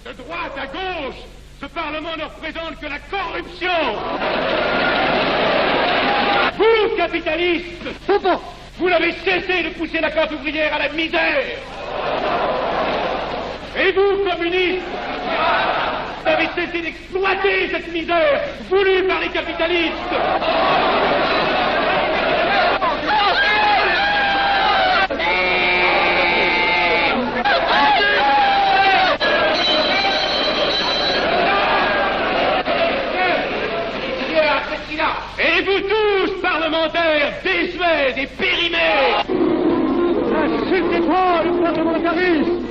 De droite à gauche, ce Parlement ne représente que la corruption. Vous, capitalistes, vous n'avez cessé de pousser la classe ouvrière à la misère. Et vous, communistes, vous avez cessé d'exploiter cette misère voulue par les capitalistes. Et vous tous, parlementaires désuets et périmés, insultez-moi le parlementarisme.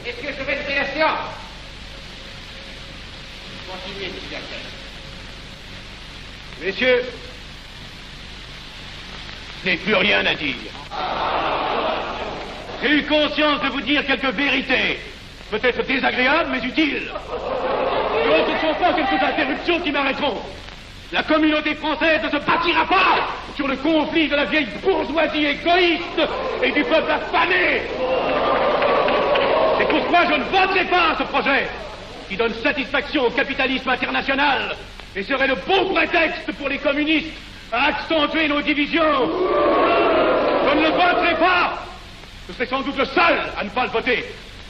Est-ce que je vais faire la séance? Continuez, monsieur. Messieurs, je n'ai plus rien à dire. J'ai eu conscience de vous dire quelques vérités, peut-être désagréables, mais utiles. Ce ne sont pas quelques interruptions qui m'arrêteront. La communauté française ne se bâtira pas sur le conflit de la vieille bourgeoisie égoïste et du peuple affamé. C'est pourquoi je ne voterai pas ce projet qui donne satisfaction au capitalisme international et serait le bon prétexte pour les communistes à accentuer nos divisions. Je ne le voterai pas. Je serai sans doute le seul à ne pas le voter,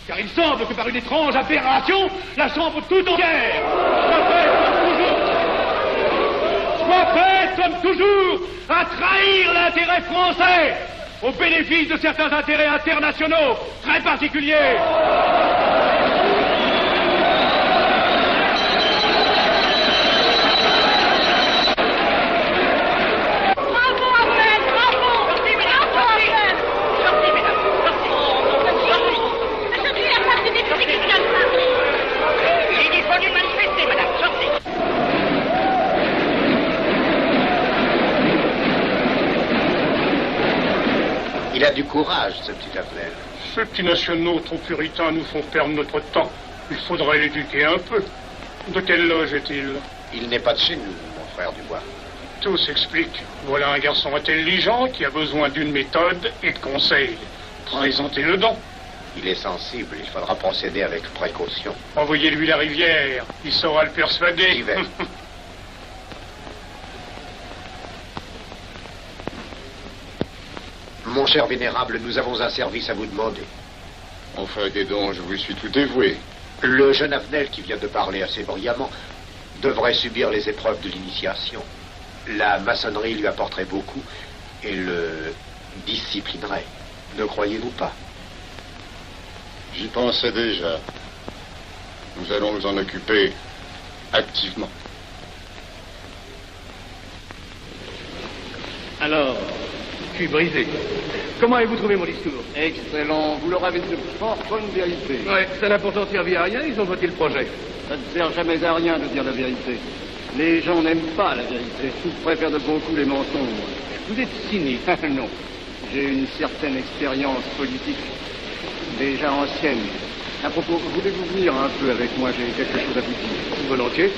car il semble que par une étrange aberration, la Chambre tout entière soit prête, comme toujours, à trahir l'intérêt français au bénéfice de certains intérêts internationaux très particuliers. Il a du courage, ce petit Avenel. Ces petits nationaux trop puritains nous font perdre notre temps. Il faudrait l'éduquer un peu. De quelle loge est-il? Il n'est pas de chez nous, mon frère Dubois. Tout s'explique. Voilà un garçon intelligent qui a besoin d'une méthode et de conseils. Présentez-le donc. Il est sensible, il faudra procéder avec précaution. Envoyez-lui la rivière, il saura le persuader. J'y vais. Mon cher vénérable, nous avons un service à vous demander. Enfin, dis donc, je vous suis tout dévoué. Le jeune Avenel qui vient de parler assez brillamment devrait subir les épreuves de l'initiation. La maçonnerie lui apporterait beaucoup et le disciplinerait. Ne croyez-vous pas? J'y pensais déjà. Nous allons nous en occuper activement. Alors, je suis brisé. Comment avez-vous trouvé mon discours? Excellent. Vous leur avez dit de fort bonne vérité. Ouais, ça n'a pourtant servi à rien, ils ont voté le projet. Ça ne sert jamais à rien de dire la vérité. Les gens n'aiment pas la vérité. Ils préfèrent de beaucoup les mensonges. Vous êtes cynique. Non. J'ai une certaine expérience politique, déjà ancienne. À propos, voulez-vous venir un peu avec moi? J'ai quelque chose à vous dire. Volontiers.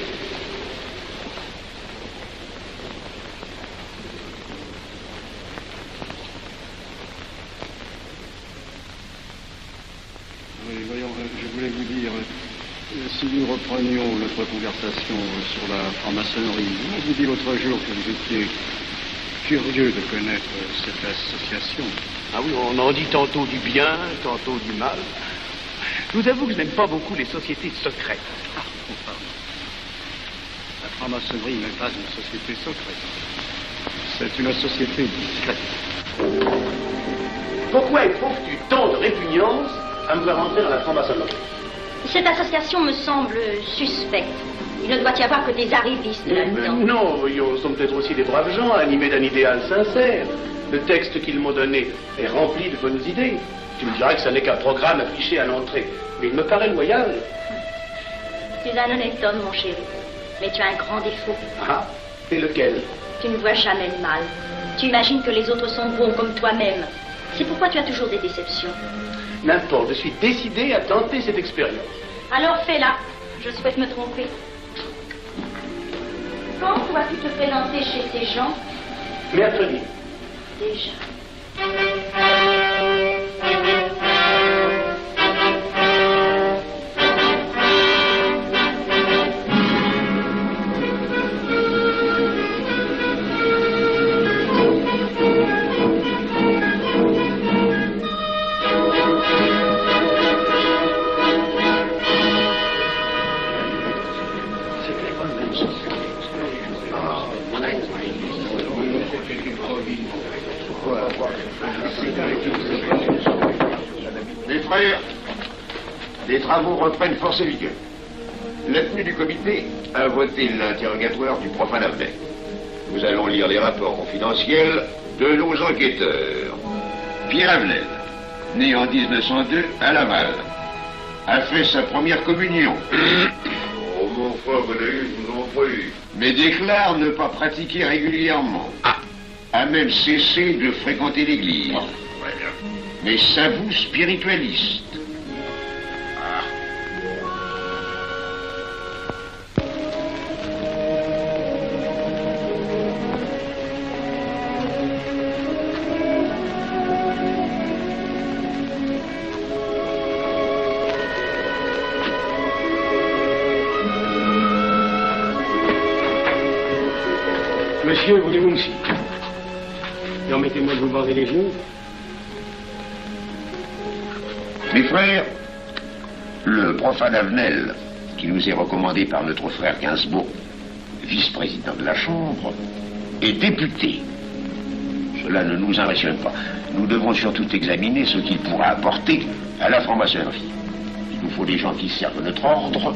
Oui, voyons, je voulais vous dire, si nous reprenions notre conversation sur la franc-maçonnerie, vous avez dit l'autre jour que vous étiez curieux de connaître cette association. Ah oui, on en dit tantôt du bien, tantôt du mal. Je vous avoue que je n'aime pas beaucoup les sociétés secrètes. Ah, pardon. La franc-maçonnerie n'est pas une société secrète. C'est une société discrète. Pourquoi éprouves-tu tant de répugnance à me voir entrer dans la franc-maçonnerie? Cette association me semble suspecte. Il ne doit y avoir que des arrivistes là-dedans. Non, voyons, ce sont peut-être aussi des braves gens animés d'un idéal sincère. Le texte qu'ils m'ont donné est rempli de bonnes idées. Tu me diras que ce n'est qu'un programme affiché à l'entrée. Mais il me paraît loyal. Tu es un honnête homme, mon chéri. Mais tu as un grand défaut. Ah, et lequel? Tu ne vois jamais le mal. Tu imagines que les autres sont bons comme toi-même. C'est pourquoi tu as toujours des déceptions. N'importe, je suis décidé à tenter cette expérience. Alors fais-la. Je souhaite me tromper. Quand dois-tu te présenter chez ces gens? Mercredi. Déjà. Mes frères, les travaux reprennent force et vigueur. La tenue du comité a voté l'interrogatoire du profane Avenel. Nous allons lire les rapports confidentiels de nos enquêteurs. Pierre Avenel, né en 1902 à Laval, a fait sa première communion. Oh mon frère, je vous en prie. Mais déclare ne pas pratiquer régulièrement. A même cessé de fréquenter l'église. Mais s'avoue spiritualiste. Monsieur, voulez-vous me citer? Permettez-moi de vous bander les genoux. Mes frères, le profane Avenel, qui nous est recommandé par notre frère Gainsbourg, vice-président de la Chambre, est député. Cela ne nous impressionne pas. Nous devons surtout examiner ce qu'il pourra apporter à la franc-maçonnerie. Il nous faut des gens qui servent notre ordre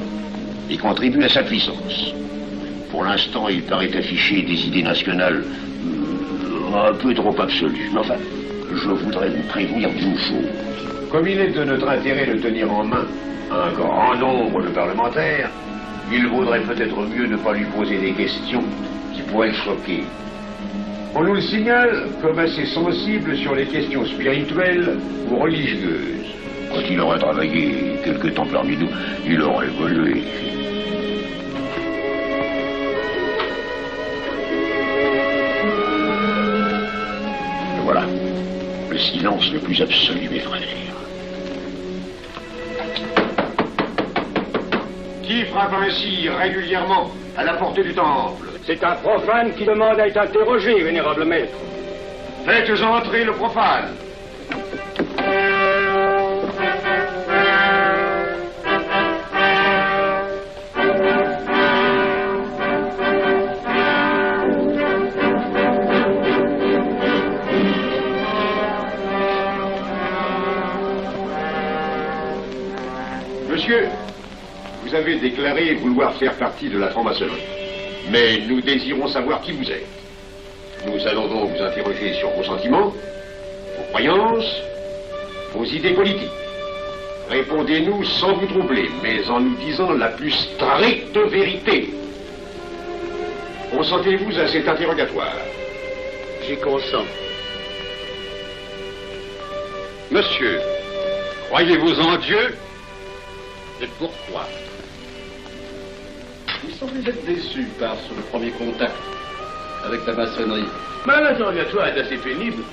et contribuent à sa puissance. Pour l'instant, il paraît afficher des idées nationales un peu trop absolues. Mais enfin, je voudrais vous prévenir d'une chose. Comme il est de notre intérêt de tenir en main un grand nombre de parlementaires, il vaudrait peut-être mieux ne pas lui poser des questions qui pourraient le choquer. On nous le signale comme assez sensible sur les questions spirituelles ou religieuses. Quand il aurait travaillé quelque temps parmi nous, il aurait évolué. Voilà, le silence le plus absolu, mes frères. Qui frappe ainsi régulièrement à la porte du temple? C'est un profane qui demande à être interrogé, vénérable maître. Faites entrer le profane. Monsieur, vous avez déclaré vouloir faire partie de la franc-maçonnerie. Mais nous désirons savoir qui vous êtes. Nous allons donc vous interroger sur vos sentiments, vos croyances, vos idées politiques. Répondez-nous sans vous troubler, mais en nous disant la plus stricte vérité. Consentez-vous à cet interrogatoire? J'y consens. Monsieur, croyez-vous en Dieu? Et pourquoi? Vous semblez être déçu par ce premier contact avec la maçonnerie. Mais l'interrogatoire est assez pénible.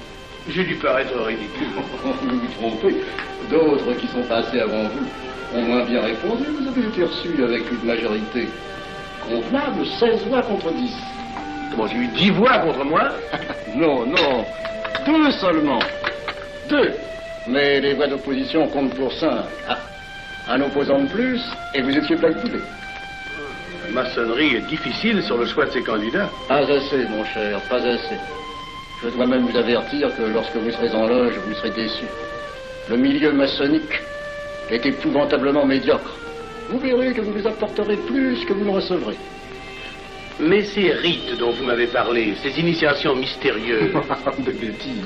J'ai dû paraître ridicule. Vous vous trompez. D'autres qui sont passés avant vous ont moins bien répondu. Vous avez été reçu avec une majorité convenable, 16 voix contre 10. Comment, j'ai eu 10 voix contre moi? Non, non. 2 seulement. 2. Mais les voix d'opposition comptent pour 5. Un opposant de plus, et vous étiez plaqué. La maçonnerie est difficile sur le choix de ses candidats. Pas assez, mon cher, pas assez. Je dois même vous avertir que lorsque vous serez en loge, vous serez déçu. Le milieu maçonnique est épouvantablement médiocre. Vous verrez que vous nous apporterez plus que vous ne recevrez. Mais ces rites dont vous m'avez parlé, ces initiations mystérieuses... De bêtises.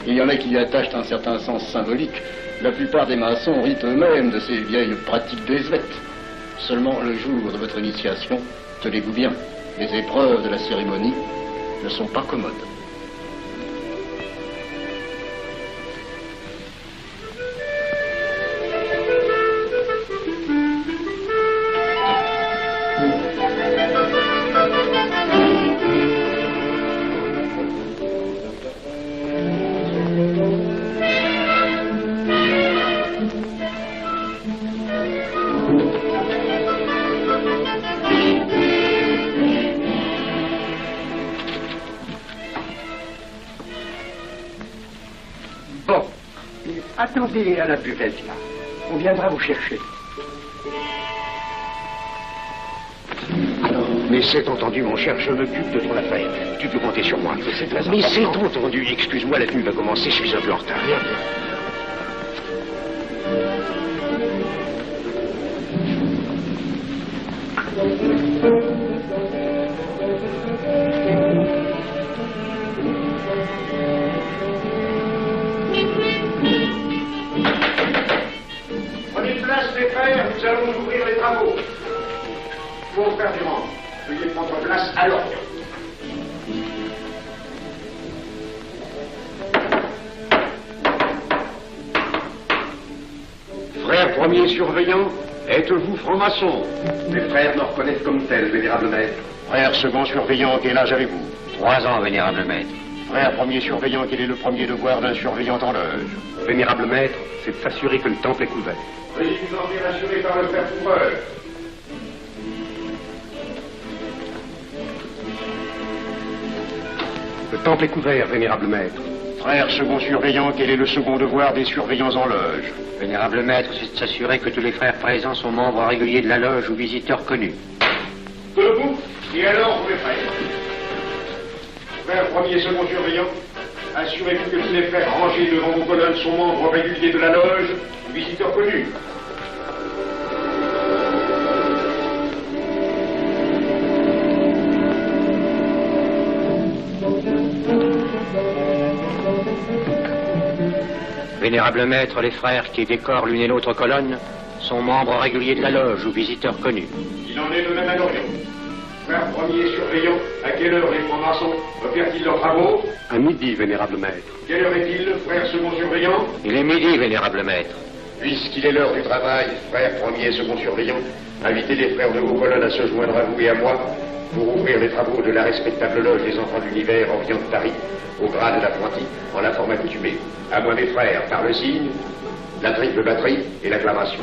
Il y en a qui y attachent un certain sens symbolique. La plupart des maçons ritent eux-mêmes de ces vieilles pratiques désuètes. Seulement, le jour de votre initiation, tenez-vous bien, les épreuves de la cérémonie ne sont pas commodes. Attendez à la buvette, là. On viendra vous chercher. Mais c'est entendu, mon cher, je m'occupe de ton affaire. Tu peux compter sur moi. C'est très important. Mais c'est entendu. Excuse-moi, la tenue va commencer, je suis un peu en retard. Bien, bien. Prenez place, mes frères, nous allons ouvrir les travaux. Mon frère Durand, veuillez prendre place à l'ordre. Frère premier surveillant, êtes-vous franc-maçon? Mes frères me reconnaissent comme tel, vénérable maître. Frère second surveillant, quel âge avez-vous? 3 ans, vénérable maître. Frère premier surveillant, quel est le premier devoir d'un surveillant en loge? Vénérable maître, c'est de s'assurer que le temple est couvert. Veuillez vous en faire assurer par le frère couvreur. Le temple est couvert, vénérable maître. Frère second surveillant, quel est le second devoir des surveillants en loge? Vénérable maître, c'est de s'assurer que tous les frères présents sont membres réguliers de la loge ou visiteurs connus. Debout, et alors, mes frères. Frère premier et second surveillant, assurez-vous que tous les frères rangés devant vos colonnes sont membres réguliers de la loge ou visiteurs connus. Vénérable maître, les frères qui décorent l'une et l'autre colonne sont membres réguliers de la loge ou visiteurs connus. Il en est de même à l'Orient. Frère premier surveillant, à quelle heure les francs-maçons opèrent-ils leurs travaux? À midi, vénérable maître. Quelle heure est-il, frère second surveillant? Il est midi, vénérable maître. Puisqu'il est l'heure du travail, frère premier et second surveillant, invitez les frères de vos colonnes à se joindre à vous et à moi pour ouvrir les travaux de la respectable loge des enfants de l'univers Orient de Paris, au grade d'apprenti, en la forme accoutumée. À moi, mes frères, par le signe, la triple batterie et l'acclamation.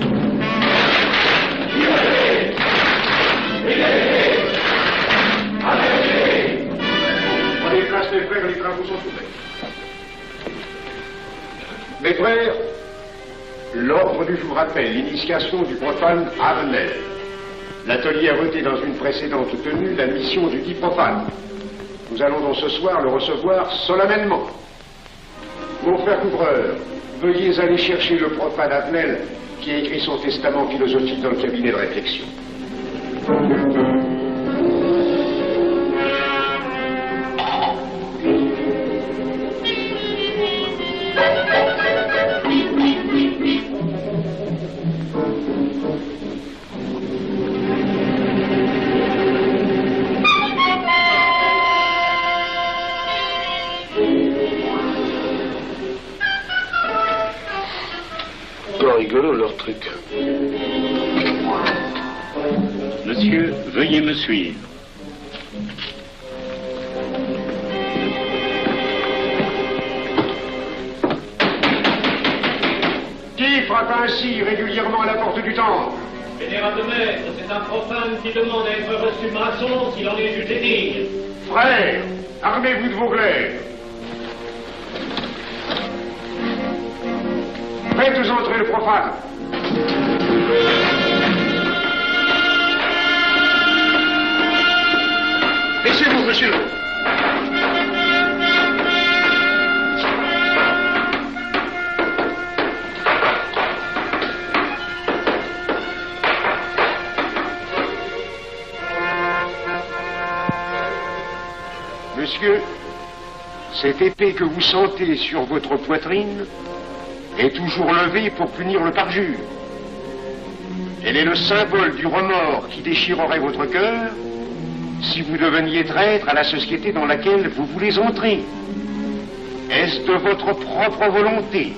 Prenez place, mes frères, les travaux sont ouverts. Mes frères, l'ordre du jour appelle l'initiation du profane Avenel. L'atelier a voté dans une précédente tenue la mission du dit profane. Nous allons donc ce soir le recevoir solennellement. Mon frère couvreur, veuillez aller chercher le profane Avenel qui a écrit son testament philosophique dans le cabinet de réflexion. Rigolo leur truc. Monsieur, veuillez me suivre. Qui frappe ainsi régulièrement à la porte du temple? Vénérable maître, c'est un profane qui demande à être reçu maçon s'il en est jugé digne. Frères, armez-vous de vos glaives. Faites entrer le profane. Laissez-vous, monsieur. Monsieur, cette épée que vous sentez sur votre poitrine est toujours levée pour punir le parjure. Elle est le symbole du remords qui déchirerait votre cœur si vous deveniez traître à la société dans laquelle vous voulez entrer. Est-ce de votre propre volonté,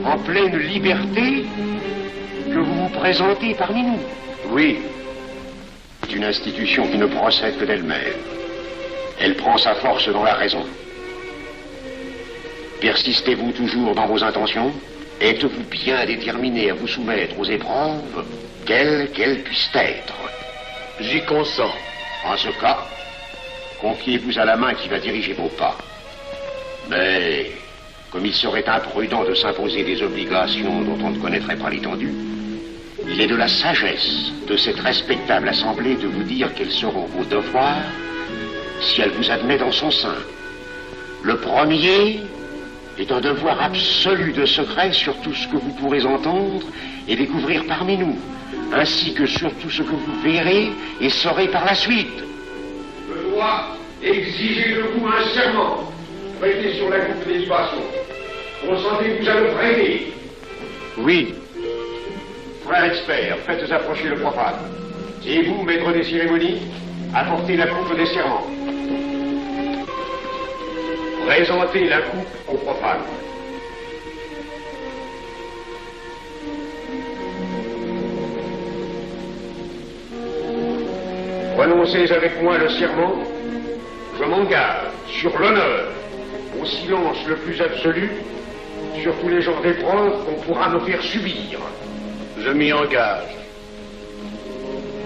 en pleine liberté, que vous vous présentez parmi nous? Oui. C'est une institution qui ne procède que d'elle-même. Elle prend sa force dans la raison. Persistez-vous toujours dans vos intentions? Êtes-vous bien déterminé à vous soumettre aux épreuves, quelles qu'elles puissent être? J'y consens. En ce cas, confiez-vous à la main qui va diriger vos pas. Mais comme il serait imprudent de s'imposer des obligations dont on ne connaîtrait pas l'étendue, il est de la sagesse de cette respectable assemblée de vous dire quels seront vos devoirs si elle vous admet dans son sein. Le premier est un devoir absolu de secret sur tout ce que vous pourrez entendre et découvrir parmi nous, ainsi que sur tout ce que vous verrez et saurez par la suite. Je dois exiger de vous un serment prêté sur la coupe des libations. Consentez-vous à le prêter? Oui. Frère expert, faites approcher le profane. Et vous, maître des cérémonies, apportez la coupe des serments. Présentez la coupe au profane. Prononcez avec moi le serment. Je m'engage sur l'honneur, au silence le plus absolu, sur tous les genres d'épreuves qu'on pourra me faire subir. Je m'y engage.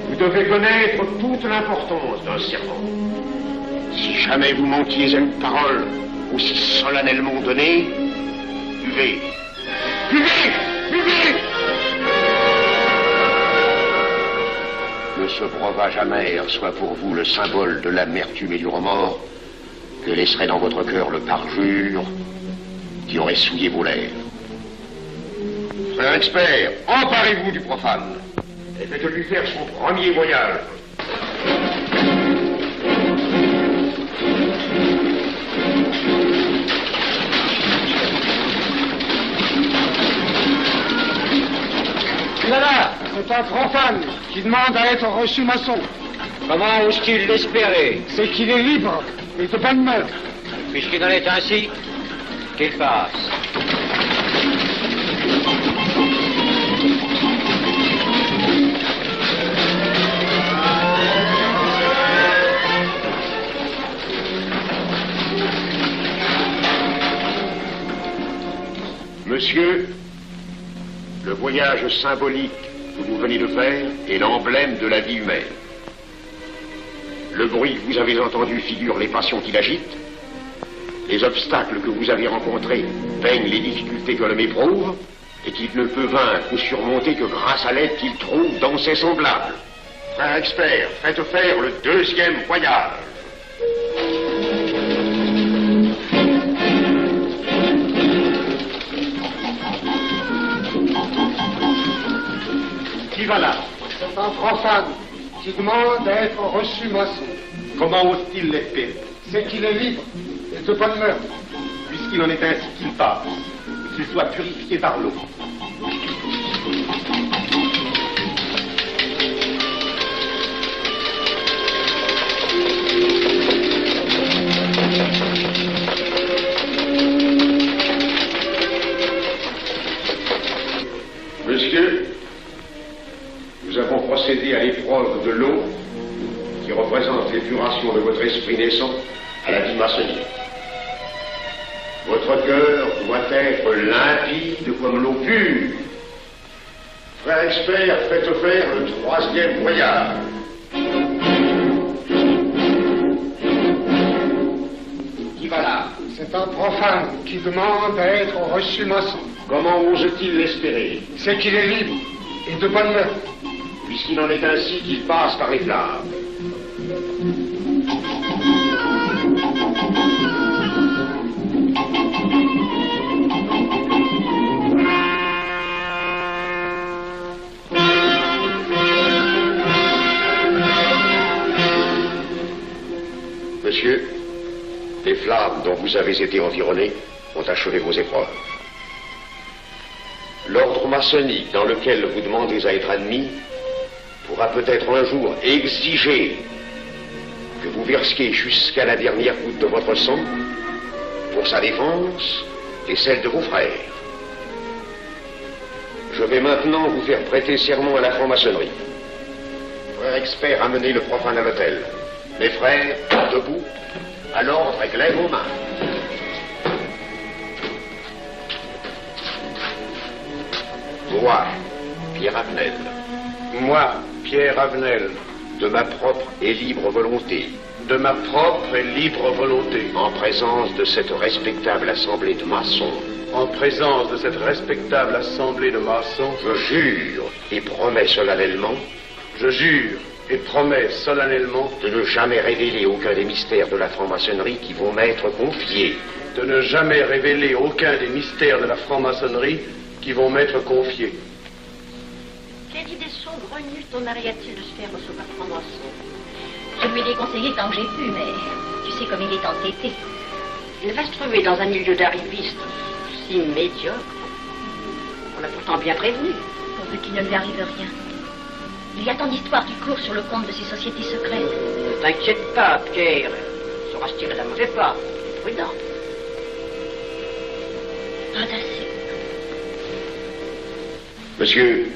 Vous devez connaître toute l'importance d'un serment. Si jamais vous manquiez à une parole aussi solennellement donnée, buvez. Buvez! Buvez! Que ce breuvage amer soit pour vous le symbole de l'amertume et du remords que laisserait dans votre cœur le parjure qui aurait souillé vos lèvres. Frère expert, emparez-vous du profane et faites-lui faire son premier voyage. Là, c'est un profane qui demande à être reçu maçon. Comment ose-t-il l'espérer? C'est qu'il est libre et de bonne mœurs. Puisqu'il en est ainsi, qu'il passe. Monsieur, le voyage symbolique que vous venez de faire est l'emblème de la vie humaine. Le bruit que vous avez entendu figure les passions qui l'agitent. Les obstacles que vous avez rencontrés peignent les difficultés que l'homme éprouve et qu'il ne peut vaincre ou surmonter que grâce à l'aide qu'il trouve dans ses semblables. Frère expert, faites faire le deuxième voyage. Qui va là? C'est un profane qui demande à être reçu maçon. Comment ose-t-il l'espérer? C'est qu'il est libre et de bonne mœurs. Puisqu'il en est ainsi qu'il passe, qu'il soit purifié par l'eau. Monsieur, nous avons procédé à l'épreuve de l'eau qui représente l'épuration de votre esprit naissant à la vie maçonnique. Votre cœur doit être limpide comme l'eau pure. Frère expert, faites faire le troisième voyage. Qui va là? C'est un profane qui demande à être reçu maçon. Comment ose-t-il l'espérer? C'est qu'il est libre et de bonne mœurs. Puisqu'il en est ainsi qu'il passe par les flammes. Monsieur, les flammes dont vous avez été environné ont achevé vos épreuves. L'ordre maçonnique dans lequel vous demandez à être admis pourra peut-être un jour exiger que vous versiez jusqu'à la dernière goutte de votre sang pour sa défense et celle de vos frères. Je vais maintenant vous faire prêter serment à la franc-maçonnerie. Frère expert, amenez le profane à l'autel. Mes frères, debout, à l'ordre et glaive aux mains. Moi, Pierre Avenel. Moi, Pierre Avenel. De ma propre et libre volonté, De ma propre et libre volonté. En présence de cette respectable assemblée de maçons. En présence de cette respectable assemblée de maçons. Je jure et promets solennellement. Je jure et promets solennellement. De ne jamais révéler aucun des mystères de la franc-maçonnerie qui vont m'être confiés. De ne jamais révéler aucun des mystères de la franc-maçonnerie qui vont m'être confiés. Quelle idée saugrenue ton mari a-t-il de se faire recevoir franc-maçon? Je lui ai déconseillé tant que j'ai pu, mais tu sais comme il est entêté. Il va se trouver dans un milieu d'arrivistes si médiocre. On l'a pourtant bien prévenu. Pourvu qu'il ne lui arrive rien. Il y a tant d'histoires qui courent sur le compte de ces sociétés secrètes. Ne t'inquiète pas, Pierre. Il saura se tirer d'un mauvais pas. Prudent. Pas assez. Monsieur,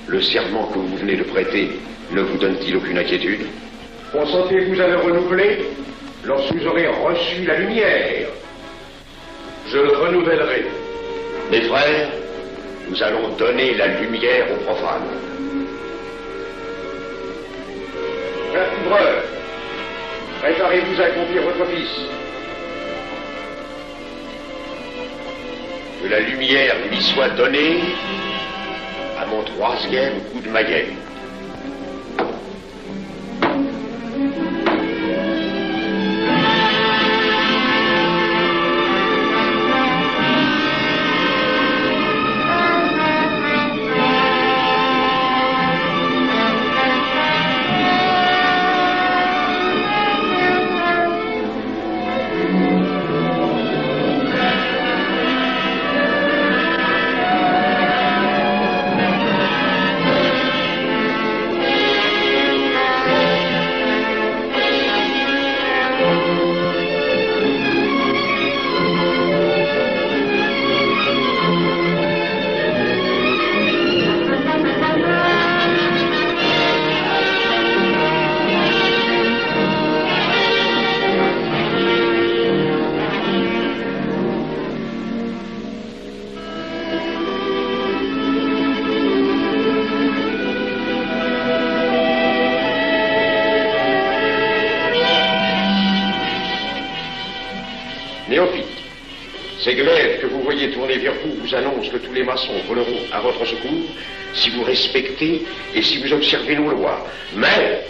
le serment que vous venez de prêter ne vous donne-t-il aucune inquiétude? Consentez-vous à le renouveler lorsque vous aurez reçu la lumière? Je le renouvellerai. Mes frères, nous allons donner la lumière aux profanes. Frère couvreur, préparez-vous à accomplir votre office. Que la lumière lui soit donnée à mon 3e coup de maillet. Ces glaives que vous voyez tourner vers vous vous annoncent que tous les maçons voleront à votre secours si vous respectez et si vous observez nos lois. Mais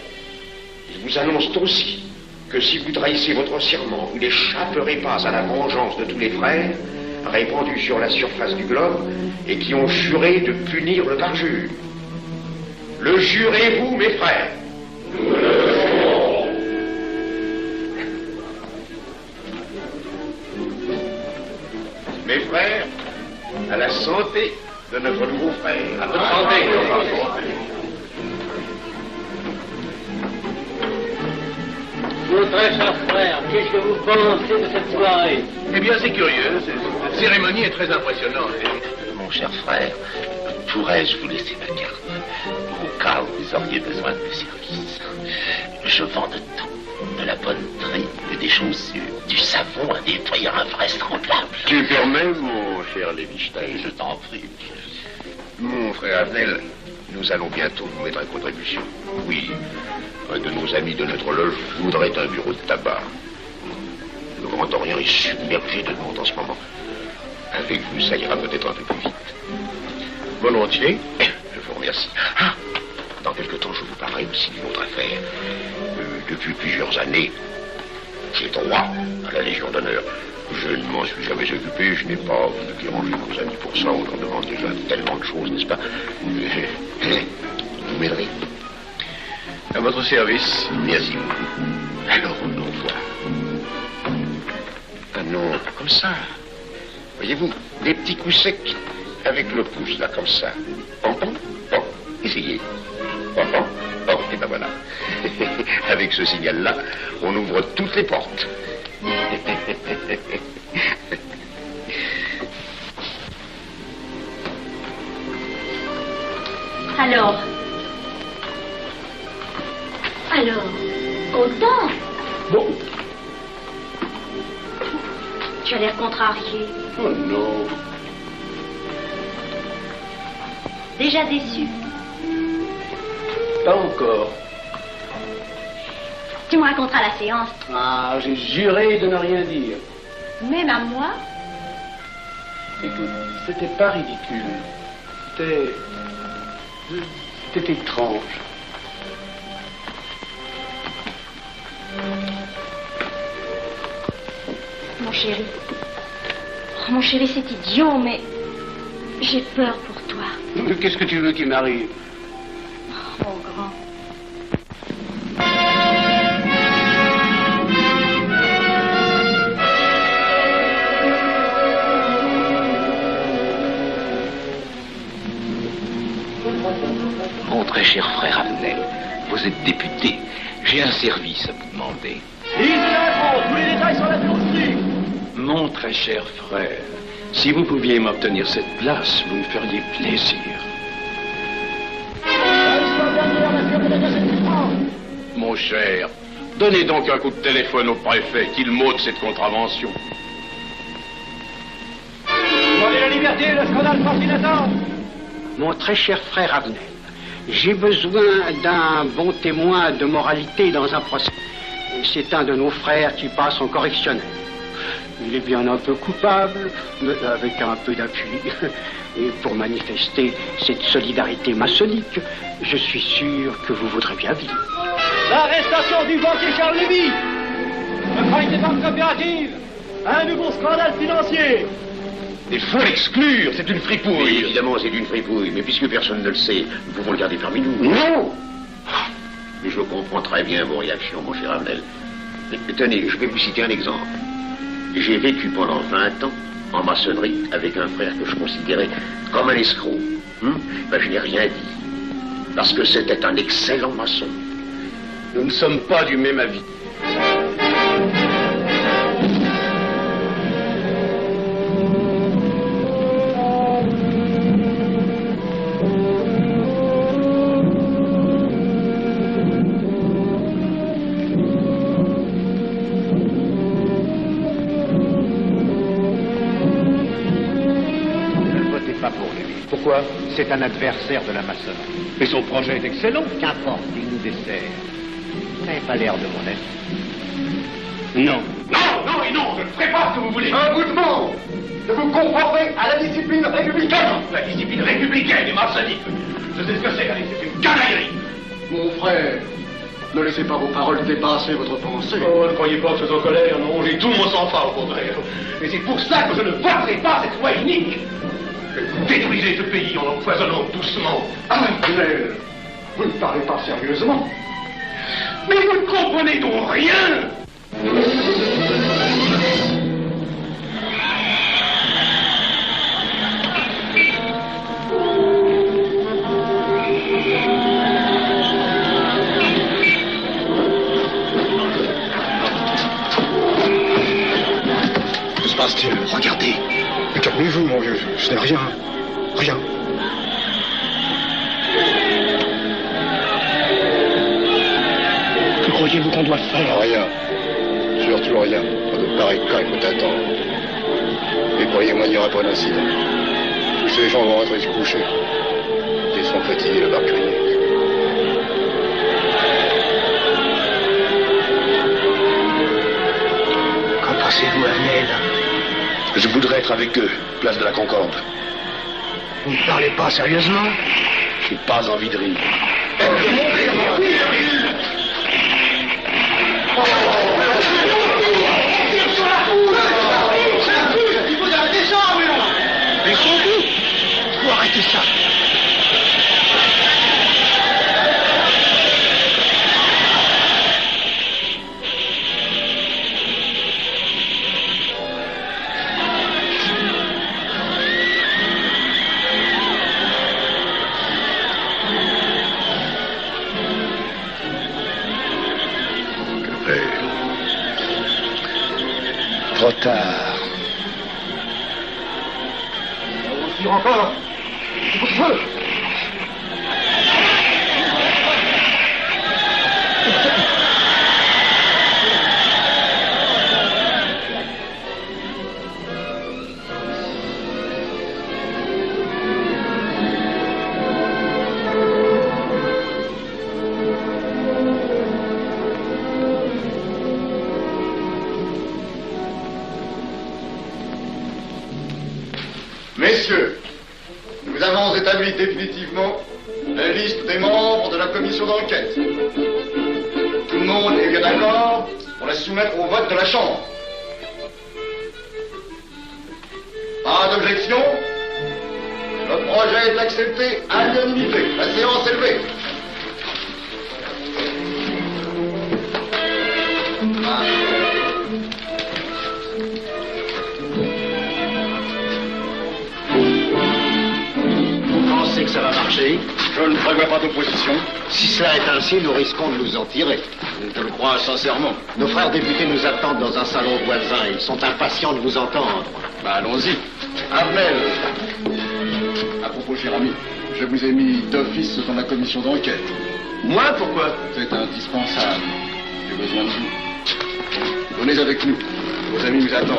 ils vous annoncent aussi que si vous trahissez votre serment, vous n'échapperez pas à la vengeance de tous les frères répandus sur la surface du globe et qui ont juré de punir le parjure. Le jurez-vous, mes frères? Nous le jurons. Mes frères, à la santé de notre nouveau frère. À votre santé. Mon très cher frère, qu'est-ce que vous pensez de cette soirée? Eh bien, c'est curieux. Cette cérémonie est très impressionnante. Mon cher frère, pourrais-je vous laisser ma carte au cas où vous auriez besoin de mes services? Je vends de tout, de la bonneterie, des chaussures, du savon à nettoyer invraisemblable. Tu permets, mon cher Lévi-Stein? Je t'en prie. Mon frère Avenel, nous allons bientôt vous mettre à contribution. Oui, un de nos amis de notre loge voudrait un bureau de tabac. Le Grand Orient est submergé de monde en ce moment. Avec vous, ça ira peut-être un peu plus vite. Volontiers, je vous remercie. Ah, dans quelque temps, je vous parlerai aussi d'une autre affaire. Depuis plusieurs années, j'ai droit à la Légion d'honneur. Je ne m'en suis jamais occupé, je n'ai pas voulu déranger nos amis pour ça. On leur demande déjà tellement de choses, n'est-ce pas? Vous m'aiderez. À votre service. Merci beaucoup. Alors, on l'envoie. Ah non, pas comme ça. Voyez-vous, des petits coups secs avec le pouce, là, comme ça. Bon, essayez. Bon, et ben voilà. Avec ce signal-là, on ouvre toutes les portes. Alors, content? Bon. Tu as l'air contrarié. Oh non. Déjà déçu? Pas encore. Tu me raconteras la séance. Ah, j'ai juré de ne rien dire. Même à moi? Écoute, c'était pas ridicule. C'était étrange. Mon chéri. Oh, mon chéri, c'est idiot, mais j'ai peur pour toi. Qu'est-ce que tu veux qu'il m'arrive? Oh, mon grand. Mon très cher frère Abnel, vous êtes député. J'ai un service à vous demander. Tous les détails sont là-dessus. Mon très cher frère, si vous pouviez m'obtenir cette place, vous me feriez plaisir. Mon cher, donnez donc un coup de téléphone au préfet, qu'il m'ôte cette contravention. Demandez la liberté, le scandale fascinateur. Mon très cher frère Abnel, j'ai besoin d'un bon témoin de moralité dans un procès. C'est un de nos frères qui passe en correctionnel. Il est bien un peu coupable, mais avec un peu d'appui. Et pour manifester cette solidarité maçonnique, je suis sûr que vous voudrez bien vivre. L'arrestation du banquier Charles Lévy. Le faille des banques coopératives. Un nouveau scandale financier. Il faut l'exclure, c'est une fripouille. Oui, évidemment, c'est une fripouille, mais puisque personne ne le sait, nous pouvons le garder parmi nous. Non. Mais je comprends très bien vos réactions, mon cher Abnel. Mais tenez, je vais vous citer un exemple. J'ai vécu pendant 20 ans en maçonnerie avec un frère que je considérais comme un escroc. Ben, je n'ai rien dit, parce que c'était un excellent maçon. Nous ne sommes pas du même avis. Pourquoi? C'est un adversaire de la maçonnerie. Mais son projet est excellent. Qu'importe, il nous dessert. Vous n'avez pas l'air de mon être. Non. Non, et non, je ne ferai pas ce que vous voulez. Un bout de mot. Je vous conformerai à la discipline républicaine. La discipline républicaine et maçonnique. Je sais ce que c'est, allez, c'est une canaillerie. Mon frère, ne laissez pas vos paroles dépasser votre pensée. Oh, ne croyez pas que je suis en colère, non, j'ai tout mon sang-froid, au contraire. Et c'est pour ça que je ne voterai pas cette loi unique. Vous détruisez ce pays en l'empoisonnant doucement. Abnel, vous ne parlez pas sérieusement. Mais vous ne comprenez donc rien. Que se passe-t-il? Regardez. Calmez-vous, mon vieux. Ce n'est rien. Rien. Que croyez-vous qu'on doit faire? Rien. Surtout rien. Pas de pareil cas, il faut attendre. Et croyez-moi, il n'y aura pas d'incident. Tous ces gens vont rentrer se coucher. Ils sont fatigués, le barquerier. Qu'en pensez-vous, Abnel? Je voudrais être avec eux, place de la Concorde. Vous ne parlez pas sérieusement? Je n'ai pas envie de rire. Il faut arrêter ça, mais sans vous. Il faut arrêter ça. Trop tard. On tire encore. Coup de feu. Messieurs, nous avons établi définitivement la liste des membres de la commission d'enquête. Tout le monde est bien d'accord pour la soumettre au vote de la Chambre. Pas d'objection? Le projet est accepté à l'unanimité. La séance est levée. Vous pensez que ça va marcher? Je ne prévois pas d'opposition. Si cela est ainsi, nous risquons de nous en tirer. Je le crois sincèrement. Nos frères députés nous attendent dans un salon voisin. Ils sont impatients de vous entendre. Allons-y. Armel. À propos, cher ami, je vous ai mis d'office dans la commission d'enquête. Moi, pourquoi? C'est indispensable. J'ai besoin de vous. Venez avec nous. Vos amis nous attendent.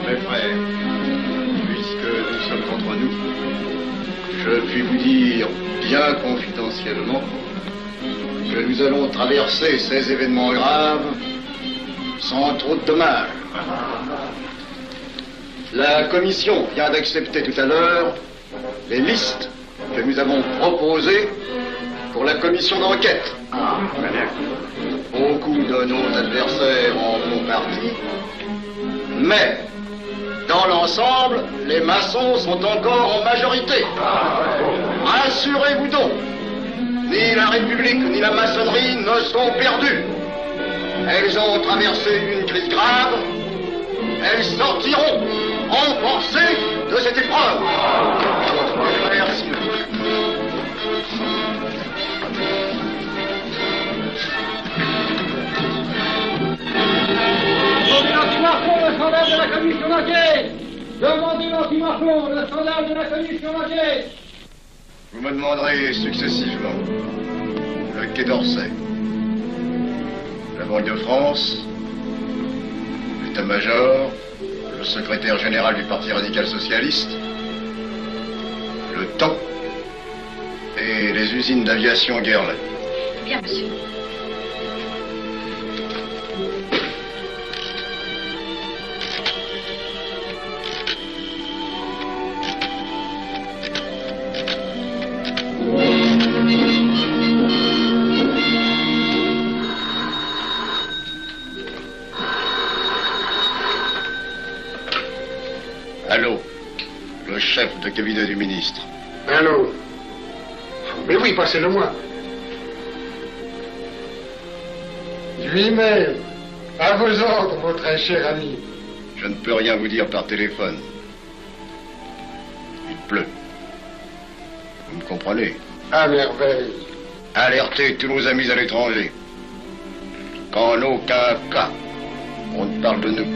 Mes frères, puisque nous sommes entre nous, je puis vous dire bien confidentiellement que nous allons traverser ces événements graves sans trop de dommages. La commission vient d'accepter tout à l'heure les listes que nous avons proposées pour la commission d'enquête. Beaucoup de nos adversaires en font partie, mais dans l'ensemble, les maçons sont encore en majorité. Rassurez-vous donc, ni la République ni la maçonnerie ne sont perdues. Elles ont traversé une crise grave. Elles sortiront renforcées de cette épreuve. Merci. Demandez l'anti-Marcon, le scandale de la commission d'enquête. Demandez l'anti-Marcon, le scandale de la commission d'enquête. Vous me demanderez successivement le Quai d'Orsay, la Banque de France, l'état-major, le secrétaire général du Parti radical socialiste, le temps et les usines d'aviation Guerlain. Bien, monsieur. Allô, le chef de cabinet du ministre. Allô? Mais oui, passez-le-moi. Lui-même, à vos ordres, mon très cher ami. Je ne peux rien vous dire par téléphone. Il pleut. Vous me comprenez? À merveille. Alertez tous nos amis à l'étranger. Qu'en aucun cas, on ne parle de nous.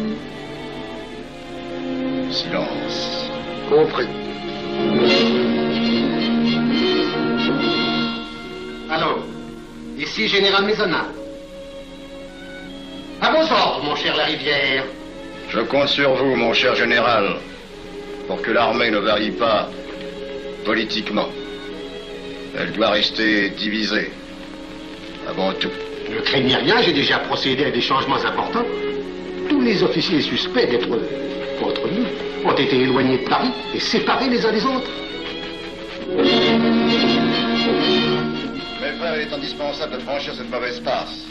Silence. Compris. Allô, ici Général Maisonnat. À vos ordres, mon cher Larivière. Je compte sur vous, mon cher général, pour que l'armée ne varie pas politiquement. Elle doit rester divisée, avant tout. Ne craignez rien, j'ai déjà procédé à des changements importants. Tous les officiers suspects d'être contre nous ont été éloignés de Paris et séparés les uns des autres. Mes frères, il est indispensable de franchir cette mauvaise passe.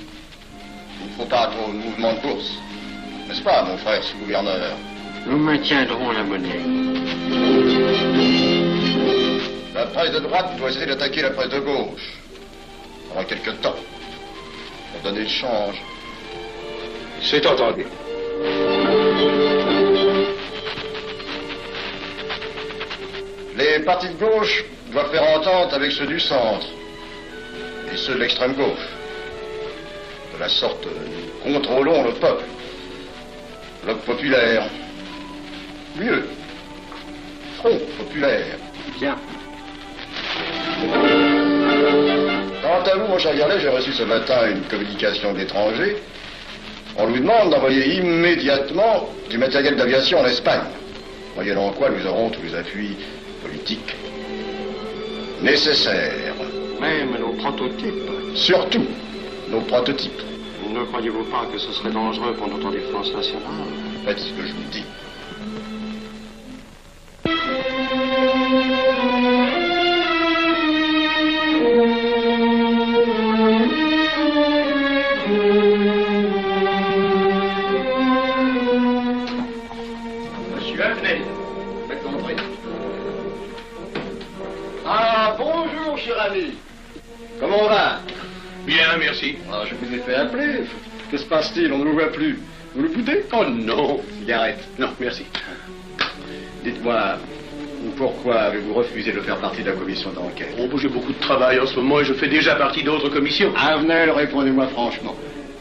Il ne faut pas trop de mouvement de course. N'est-ce pas, mon frère sous-gouverneur? Nous maintiendrons la monnaie. La presse de droite doit essayer d'attaquer la presse de gauche. Pendant quelque temps. Pour donner le change. C'est entendu. Les partis de gauche doivent faire entente avec ceux du centre. Et ceux de l'extrême gauche. De la sorte, nous contrôlons le peuple. Bloc populaire. Mieux. Front populaire. Bien. Quant à vous, mon cher Garlet, j'ai reçu ce matin une communication d'étrangers. On nous demande d'envoyer immédiatement du matériel d'aviation en Espagne. Moyennant quoi nous aurons tous les appuis politiques nécessaires. Même nos prototypes. Surtout nos prototypes. Ne croyez-vous pas que ce serait dangereux pour notre défense nationale? Faites ce que je vous dis. Monsieur Havenel, faites entrer. Ah, bonjour, cher ami. Comment on va? Bien, merci. Ah, je vous ai fait appeler. Que se passe-t-il? On ne vous voit plus. Vous le goûtez? Oh non. Cigarette. Non, merci. Dites-moi, pourquoi avez-vous refusé de faire partie de la commission d'enquête? Oh, j'ai beaucoup de travail en ce moment et je fais déjà partie d'autres commissions. Havenel, répondez-moi franchement.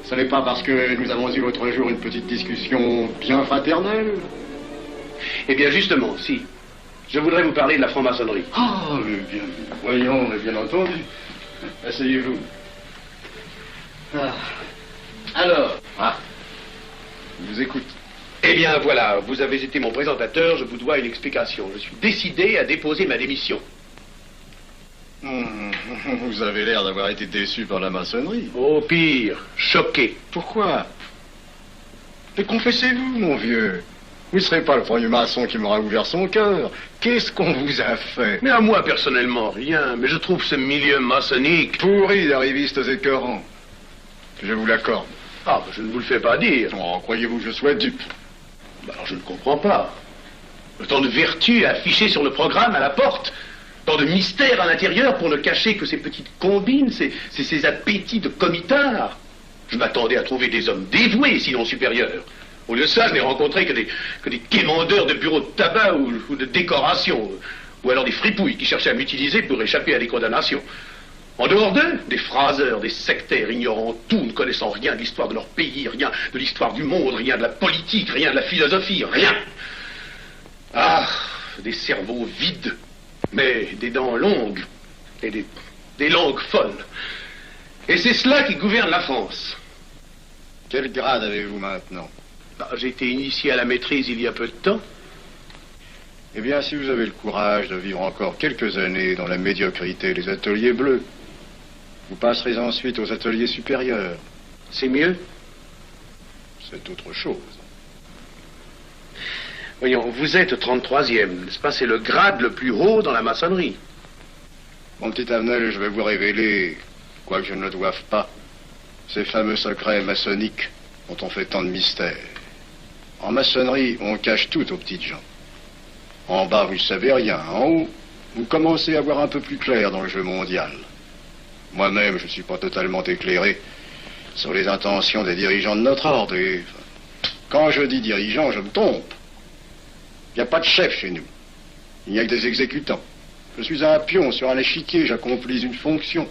Ce n'est pas parce que nous avons eu l'autre jour une petite discussion bien fraternelle? Eh bien, justement, si. Je voudrais vous parler de la franc-maçonnerie. Ah, mais bien, voyons, mais bien entendu. Asseyez-vous. Ah. Alors? Ah. Je vous écoute. Eh bien, voilà, vous avez été mon présentateur, je vous dois une explication. Je suis décidé à déposer ma démission. Vous avez l'air d'avoir été déçu par la maçonnerie. Au pire, choqué. Pourquoi? Mais confessez-vous, mon vieux. Vous ne serez pas le premier maçon qui m'aura ouvert son cœur. Qu'est-ce qu'on vous a fait? Mais à moi, personnellement, rien. Mais je trouve ce milieu maçonnique... pourri d'arrivistes écœurants. Je vous l'accorde. Ah, je ne vous le fais pas dire. Oh, croyez-vous que je sois dupe? Alors, je ne comprends pas. Tant de vertu affichées sur le programme à la porte. Tant de mystères à l'intérieur pour ne cacher que ces petites combines, ces appétits de comitards. Je m'attendais à trouver des hommes dévoués, sinon supérieurs. Au lieu de ça, je n'ai rencontré que des quémandeurs de bureaux de tabac ou de décoration, ou alors des fripouilles qui cherchaient à m'utiliser pour échapper à des condamnations. En dehors d'eux, des phraseurs, des sectaires, ignorant tout, ne connaissant rien de l'histoire de leur pays, rien de l'histoire du monde, rien de la politique, rien de la philosophie, rien. Ah, des cerveaux vides, mais des dents longues, et des langues folles. Et c'est cela qui gouverne la France. Quel grade avez-vous maintenant? J'ai été initié à la maîtrise il y a peu de temps. Eh bien, si vous avez le courage de vivre encore quelques années dans la médiocrité des ateliers bleus, vous passerez ensuite aux ateliers supérieurs. C'est mieux? C'est autre chose. Voyons, vous êtes 33e, n'est-ce pas? C'est le grade le plus haut dans la maçonnerie. Mon petit Havenel, je vais vous révéler, quoique je ne le doive pas, ces fameux secrets maçonniques dont on fait tant de mystères. En maçonnerie, on cache tout aux petites gens. En bas, vous ne savez rien. En haut, vous commencez à voir un peu plus clair dans le jeu mondial. Moi-même, je ne suis pas totalement éclairé sur les intentions des dirigeants de notre ordre. Et quand je dis dirigeants, je me trompe. Il n'y a pas de chef chez nous. Il n'y a que des exécutants. Je suis un pion sur un échiquier, j'accomplis une fonction.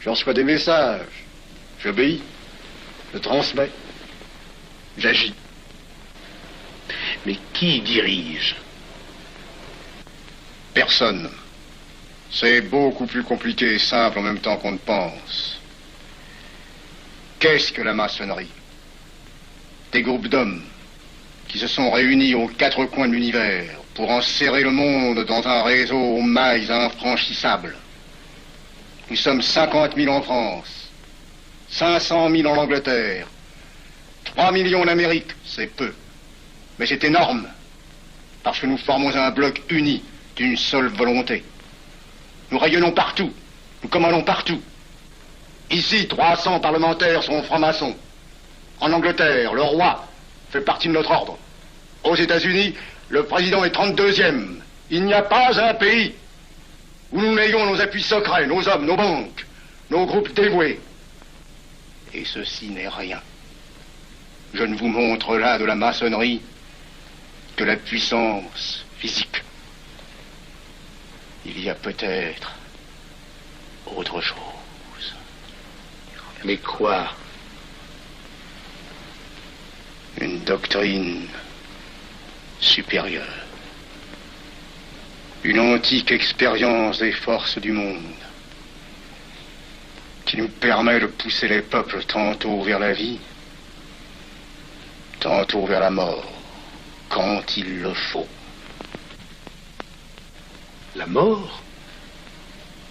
Je reçois des messages. J'obéis. Je transmets. J'agis. Mais qui dirige? Personne. C'est beaucoup plus compliqué et simple en même temps qu'on ne pense. Qu'est-ce que la maçonnerie? Des groupes d'hommes qui se sont réunis aux quatre coins de l'univers pour enserrer le monde dans un réseau aux mailles infranchissables. Nous sommes 50 000 en France, 500 000 en Angleterre, 3 millions en Amérique, c'est peu. Mais c'est énorme, parce que nous formons un bloc uni d'une seule volonté. Nous rayonnons partout, nous commandons partout. Ici, 300 parlementaires sont francs-maçons. En Angleterre, le roi fait partie de notre ordre. Aux États-Unis, le président est 32e. Il n'y a pas un pays où nous n'ayons nos appuis secrets, nos hommes, nos banques, nos groupes dévoués. Et ceci n'est rien. Je ne vous montre là de la maçonnerie que la puissance physique. Il y a peut-être autre chose. Mais quoi? Une doctrine supérieure. Une antique expérience des forces du monde qui nous permet de pousser les peuples tantôt vers la vie, tantôt vers la mort, quand il le faut. La mort?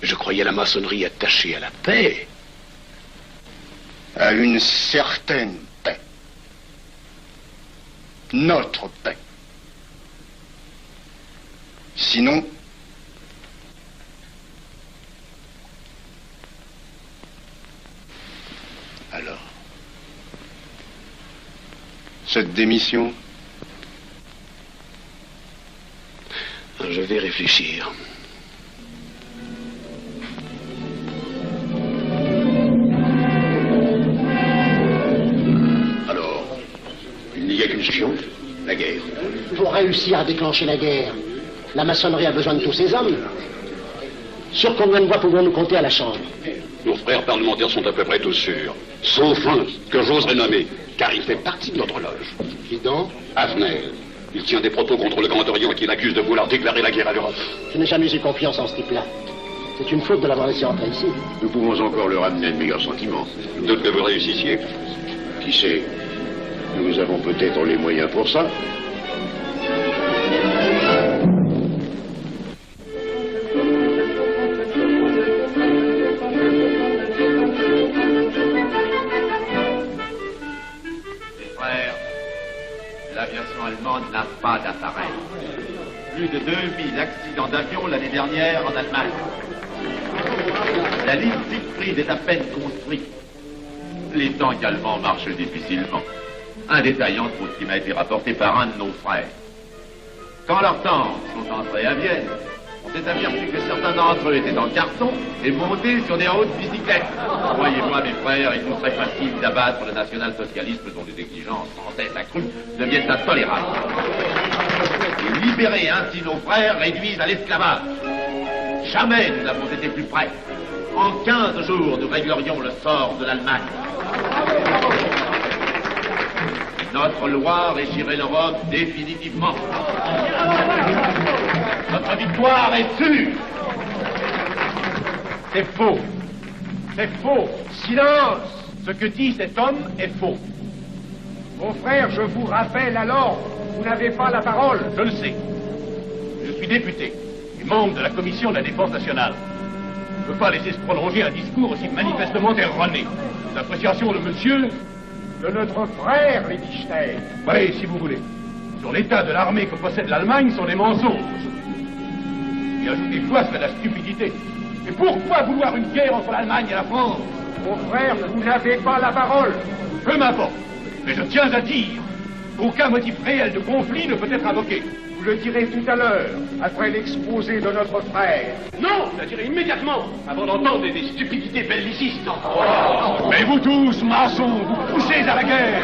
Je croyais la maçonnerie attachée à la paix. À une certaine paix. Notre paix. Sinon, alors, cette démission, je vais réfléchir. Alors, il n'y a qu'une solution, la guerre. Pour réussir à déclencher la guerre, la maçonnerie a besoin de tous ses hommes. Sur combien de voix pouvons-nous compter à la Chambre? Nos frères parlementaires sont à peu près tous sûrs. Sauf un que j'oserais nommer, car il fait partie de notre loge. Qui donc? Avenel. Il tient des propos contre le Grand Orient qui l'accuse de vouloir déclarer la guerre à l'Europe. Je n'ai jamais eu confiance en ce type-là. C'est une faute de l'avoir laissé entrer ici. Nous pouvons encore leur amener de meilleurs sentiments. Doute que vous réussissiez. qui sait, nous avons peut-être les moyens pour ça. L'aviation allemande n'a pas d'appareil. Plus de 2000 accidents d'avion l'année dernière en Allemagne. La ligne Siegfried est à peine construite. Les tanks allemands marchent difficilement. Un détail entre autres qui m'a été rapporté par un de nos frères. Quand leurs tanks sont entrés à Vienne, on s'est aperçu que certains d'entre eux étaient en carton et montés sur des hautes bicyclettes. Croyez-moi, mes frères, il nous serait facile d'abattre le national-socialisme dont les exigences sans cesse accrues deviennent intolérables. Et libérer ainsi nos frères réduisent à l'esclavage. Jamais nous n'avons été plus près. En 15 jours, nous réglerions le sort de l'Allemagne. Notre loi régirait l'Europe définitivement. Notre victoire est sûre. C'est faux. C'est faux. Silence. Ce que dit cet homme est faux. Mon frère, je vous rappelle alors, vous n'avez pas la parole. Je le sais. Je suis député et membre de la commission de la défense nationale. Je ne peux pas laisser se prolonger un discours aussi manifestement erroné. L'appréciation de monsieur, de notre frère Liechtenstein. Oui, si vous voulez. Sur l'état de l'armée que possède l'Allemagne sont des mensonges. Et ajouter quoi serait la stupidité. Et pourquoi vouloir une guerre entre l'Allemagne et la France? Mon frère, vous n'avez pas la parole. Peu m'importe. Mais je tiens à dire qu'aucun motif réel de conflit ne peut être invoqué. Vous le direz tout à l'heure, après l'exposé de notre frère. Non, je le dirai immédiatement, avant d'entendre des stupidités bellicistes. Oh. Mais vous tous, maçons, vous poussez à la guerre.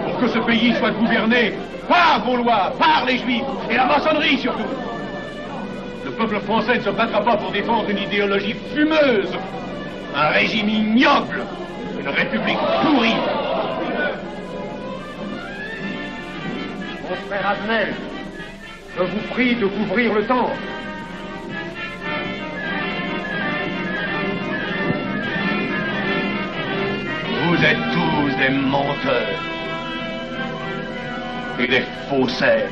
Pour que ce pays soit gouverné par vos lois, par les Juifs, et la maçonnerie surtout. Le peuple français ne se battra pas pour défendre une idéologie fumeuse, un régime ignoble, une république pourrie. Mon frère Avenel, je vous prie de couvrir le temple. Vous êtes tous des menteurs et des faussaires.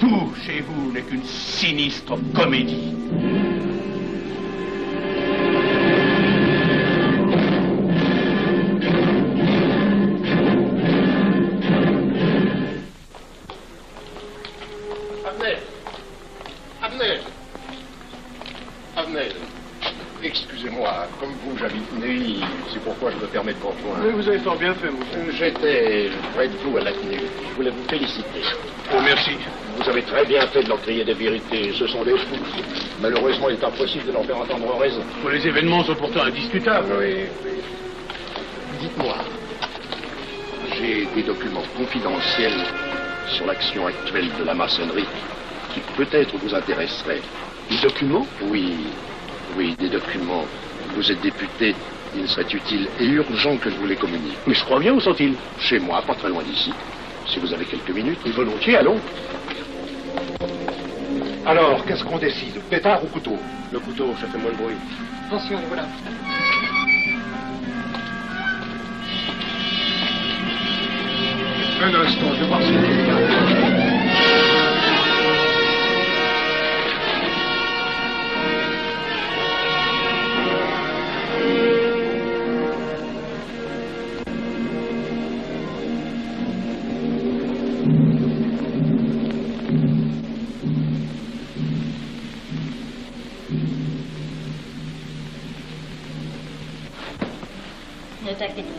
Tout chez vous n'est qu'une sinistre comédie. Avenel, excusez-moi, comme vous, j'habite Neuilly, c'est pourquoi je me permets de comprendre. Mais vous avez fort bien fait, monsieur. J'étais près de vous à l'Athénée. Je voulais vous féliciter. Oh, merci. Vous avez très bien fait de leur crier des vérités. Ce sont des fous. Malheureusement, il est impossible de leur faire entendre raison. Les événements sont pourtant indiscutables. Oui. Dites-moi, j'ai des documents confidentiels sur l'action actuelle de la maçonnerie qui peut-être vous intéresseraient. Des documents? Oui, des documents. Vous êtes député, il serait utile et urgent que je vous les communique. Mais je crois bien, où sont-ils? Chez moi, pas très loin d'ici. Si vous avez quelques minutes. Volontiers, allons. Alors, qu'est-ce qu'on décide? Pétard ou couteau? Le couteau, ça fait moins de bruit. Attention, voilà. Un instant, je vais voir si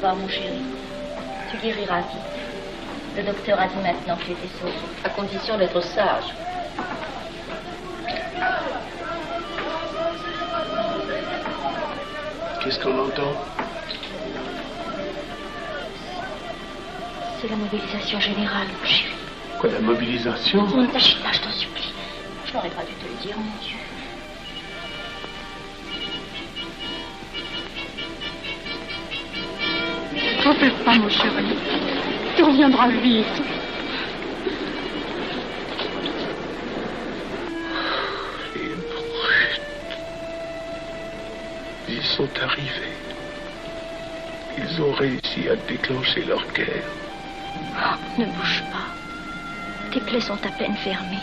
pas, mon chéri. Tu guériras vite. Le docteur a dit maintenant que tu étais sauve, à condition d'être sage. Qu'est-ce qu'on entend? C'est la mobilisation générale, mon chéri. Quoi, la mobilisation? Ne t'agite pas, je t'en supplie. Je n'aurais pas dû te le dire, mon Dieu. T'en fais pas, mon chéri. Tu reviendras vite. Les brutes. Ils sont arrivés. Ils ont réussi à déclencher leur guerre. Ne bouge pas. Tes plaies sont à peine fermées.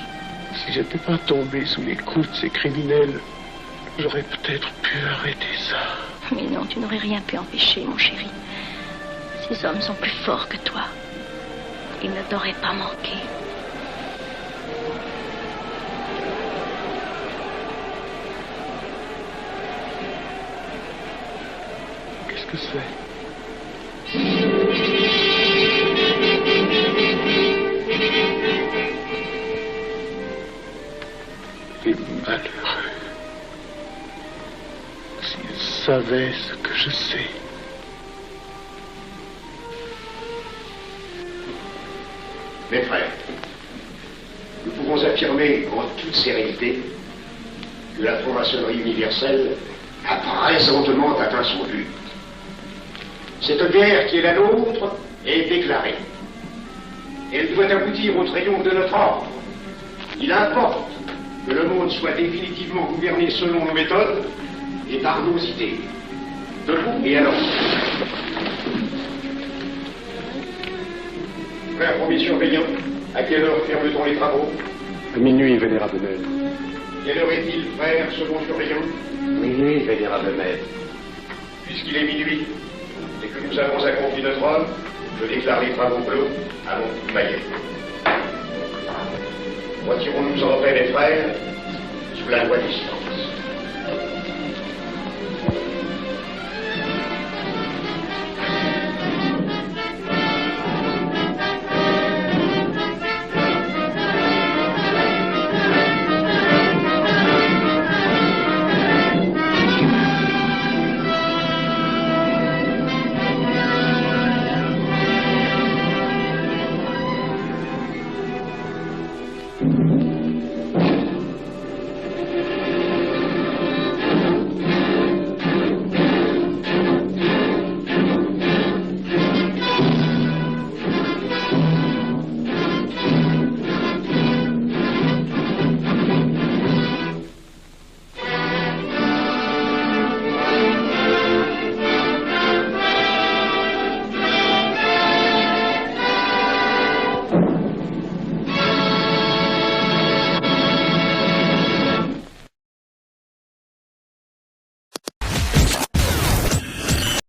Si j'étais pas tombé sous les coups de ces criminels, j'aurais peut-être pu arrêter ça. Mais non, tu n'aurais rien pu empêcher, mon chéri. Ces hommes sont plus forts que toi. Ils ne t'auraient pas manqué. Qu'est-ce que c'est? Les malheureux. S'ils savaient ce que je sais. Mes frères, nous pouvons affirmer en toute sérénité que la franc-maçonnerie universelle a présentement atteint son but. Cette guerre qui est la nôtre est déclarée. Elle doit aboutir au triomphe de notre ordre. Il importe que le monde soit définitivement gouverné selon nos méthodes et par nos idées. Debout et alors. Frère premier surveillant, à quelle heure ferme-t-on les travaux? À minuit, vénérable maître. Quelle heure est-il, frère second surveillant? Minuit, vénérable maître. Puisqu'il est minuit et que nous avons accompli notre œuvre, je déclare les travaux clos à mon coup de maillet. Retirons-nous en paix, mes frères, sous la loi du silence.